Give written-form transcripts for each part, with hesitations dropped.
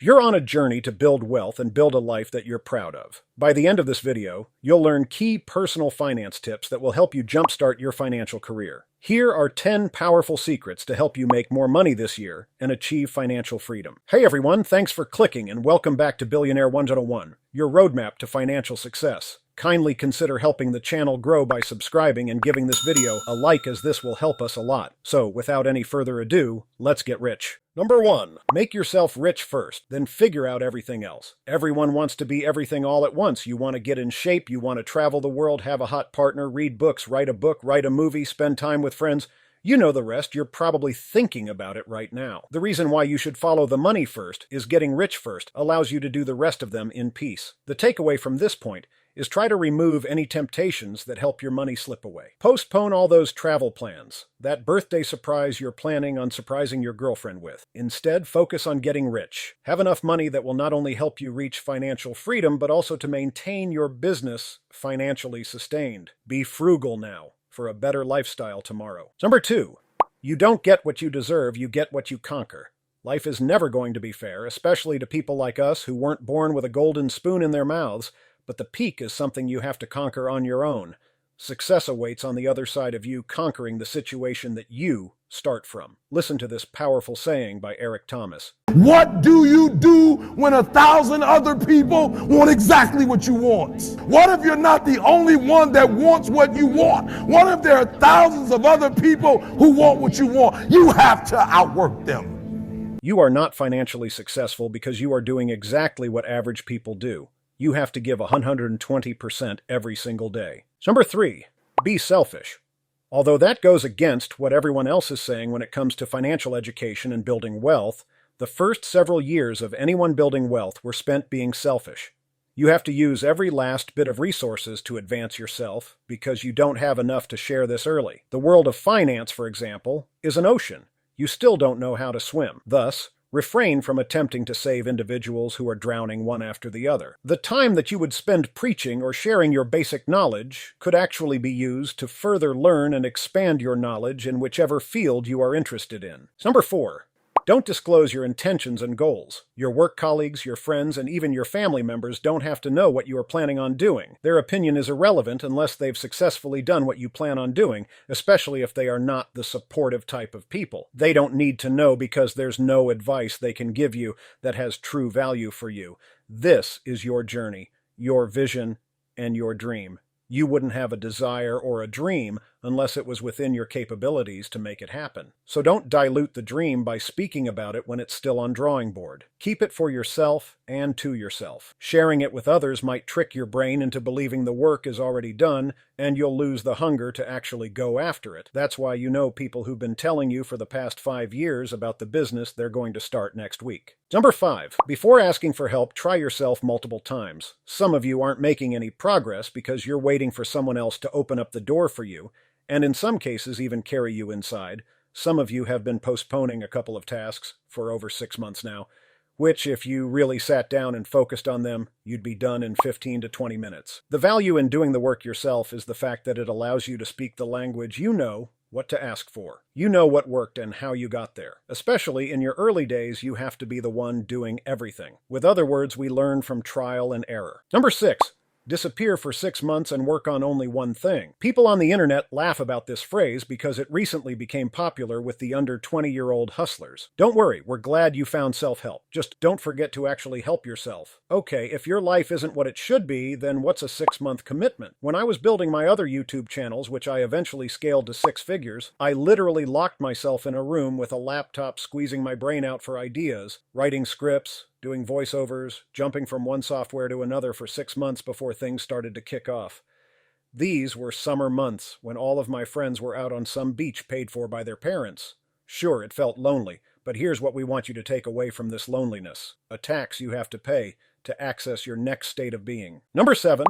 You're on a journey to build wealth and build a life that you're proud of. By the end of this video, you'll learn key personal finance tips that will help you jumpstart your financial career. Here are 10 powerful secrets to help you make more money this year and achieve financial freedom. Hey everyone, thanks for clicking and welcome back to Billionaire 101, your roadmap to financial success. Kindly consider helping the channel grow by subscribing and giving this video a like, as this will help us a lot. So, without any further ado, let's get rich. Number 1. Make yourself rich first, then figure out everything else. Everyone wants to be everything all at once. You want to get in shape, you want to travel the world, have a hot partner, read books, write a book, write a movie, spend time with friends. You know the rest. You're probably thinking about it right now. The reason why you should follow the money first is getting rich first allows you to do the rest of them in peace. The takeaway from this point is try to remove any temptations that help your money slip away. Postpone all those travel plans, that birthday surprise you're planning on surprising your girlfriend with. Instead, focus on getting rich. Have enough money that will not only help you reach financial freedom, but also to maintain your business financially sustained. Be frugal now for a better lifestyle tomorrow. Number 2, you don't get what you deserve, you get what you conquer. Life is never going to be fair, especially to people like us who weren't born with a golden spoon in their mouths, but the peak is something you have to conquer on your own. Success awaits on the other side of you conquering the situation that you start from. Listen to this powerful saying by Eric Thomas. What do you do when 1,000 other people want exactly what you want? What if you're not the only one that wants what you want? What if there are thousands of other people who want what you want? You have to outwork them. You are not financially successful because you are doing exactly what average people do. You have to give 120% every single day. Number 3, be selfish. Although that goes against what everyone else is saying when it comes to financial education and building wealth, the first several years of anyone building wealth were spent being selfish. You have to use every last bit of resources to advance yourself because you don't have enough to share this early. The world of finance, for example, is an ocean. You still don't know how to swim. Thus, refrain from attempting to save individuals who are drowning one after the other. The time that you would spend preaching or sharing your basic knowledge could actually be used to further learn and expand your knowledge in whichever field you are interested in. Number 4. Don't disclose your intentions and goals. Your work colleagues, your friends, and even your family members don't have to know what you are planning on doing. Their opinion is irrelevant unless they've successfully done what you plan on doing, especially if they are not the supportive type of people. They don't need to know because there's no advice they can give you that has true value for you. This is your journey, your vision, and your dream. You wouldn't have a desire or a dream unless it was within your capabilities to make it happen. So don't dilute the dream by speaking about it when it's still on drawing board. Keep it for yourself and to yourself. Sharing it with others might trick your brain into believing the work is already done, and you'll lose the hunger to actually go after it. That's why you know people who've been telling you for the past 5 years about the business they're going to start next week. Number 5. Before asking for help, try yourself multiple times. Some of you aren't making any progress because you're waiting for someone else to open up the door for you, and in some cases even carry you inside. Some of you have been postponing a couple of tasks for over 6 months now, which, if you really sat down and focused on them, you'd be done in 15 to 20 minutes. The value in doing the work yourself is the fact that it allows you to speak the language you know what to ask for. You know what worked and how you got there. Especially in your early days, you have to be the one doing everything. With other words, we learn from trial and error. Number 6. Disappear for 6 months and work on only one thing. People on the internet laugh about this phrase because it recently became popular with the under 20-year-old hustlers. Don't worry, we're glad you found self-help. Just don't forget to actually help yourself. Okay, if your life isn't what it should be, then what's a 6-month commitment? When I was building my other YouTube channels, which I eventually scaled to 6 figures, I literally locked myself in a room with a laptop squeezing my brain out for ideas, writing scripts, doing voiceovers, jumping from one software to another for 6 months before things started to kick off. These were summer months when all of my friends were out on some beach paid for by their parents. Sure, it felt lonely, but here's what we want you to take away from this loneliness: a tax you have to pay to access your next state of being. Number 7.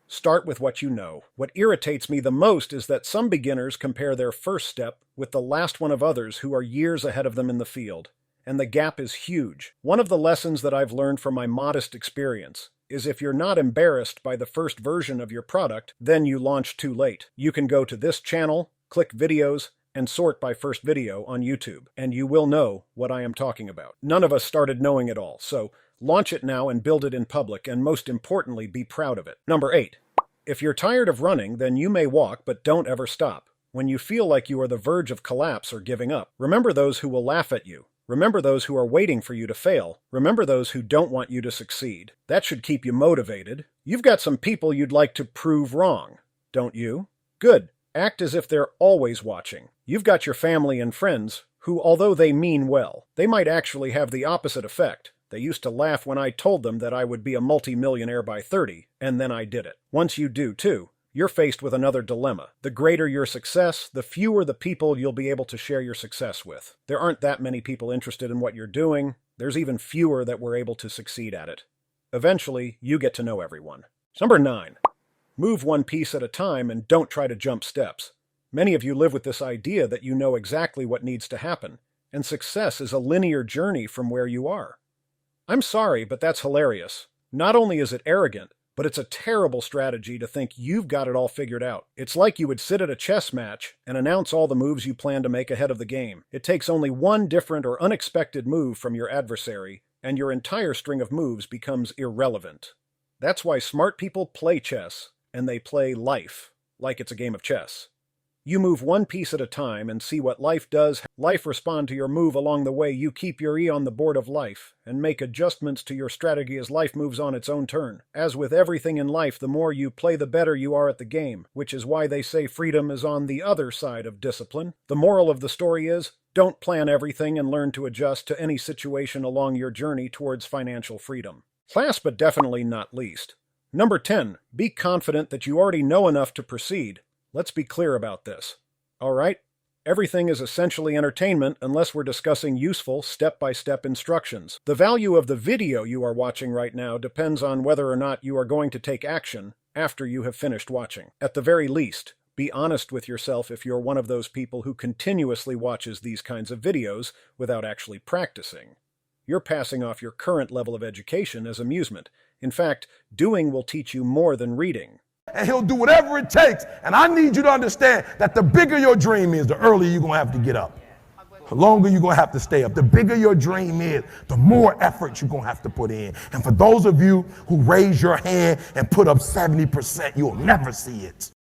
Start with what you know. What irritates me the most is that some beginners compare their first step with the last one of others who are years ahead of them in the field. And the gap is huge. One of the lessons that I've learned from my modest experience is if you're not embarrassed by the first version of your product, then you launch too late. You can go to this channel, click videos, and sort by first video on YouTube, and you will know what I am talking about. None of us started knowing it all, so launch it now and build it in public, and most importantly, be proud of it. Number 8. If you're tired of running, then you may walk, but don't ever stop. When you feel like you are the verge of collapse or giving up, remember those who will laugh at you. Remember those who are waiting for you to fail. Remember those who don't want you to succeed. That should keep you motivated. You've got some people you'd like to prove wrong, don't you? Good. Act as if they're always watching. You've got your family and friends who, although they mean well, they might actually have the opposite effect. They used to laugh when I told them that I would be a multi-millionaire by 30, and then I did it. Once you do, too, you're faced with another dilemma. The greater your success, the fewer the people you'll be able to share your success with. There aren't that many people interested in what you're doing. There's even fewer that were able to succeed at it. Eventually, you get to know everyone. Number 9. Move one piece at a time and don't try to jump steps. Many of you live with this idea that you know exactly what needs to happen, and success is a linear journey from where you are. I'm sorry, but that's hilarious. Not only is it arrogant, but it's a terrible strategy to think you've got it all figured out. It's like you would sit at a chess match and announce all the moves you plan to make ahead of the game. It takes only one different or unexpected move from your adversary, and your entire string of moves becomes irrelevant. That's why smart people play chess, and they play life, like it's a game of chess. You move one piece at a time and see what life does. Life respond to your move along the way. You keep your eye on the board of life and make adjustments to your strategy as life moves on its own turn. As with everything in life, the more you play, the better you are at the game, which is why they say freedom is on the other side of discipline. The moral of the story is, don't plan everything and learn to adjust to any situation along your journey towards financial freedom. Last but definitely not least, number 10, be confident that you already know enough to proceed. Let's be clear about this. All right? Everything is essentially entertainment unless we're discussing useful step-by-step instructions. The value of the video you are watching right now depends on whether or not you are going to take action after you have finished watching. At the very least, be honest with yourself if you're one of those people who continuously watches these kinds of videos without actually practicing. You're passing off your current level of education as amusement. In fact, doing will teach you more than reading. And he'll do whatever it takes. And I need you to understand that the bigger your dream is, the earlier you're going to have to get up. The longer you're going to have to stay up. The bigger your dream is, the more effort you're going to have to put in. And for those of you who raise your hand and put up 70%, you'll never see it.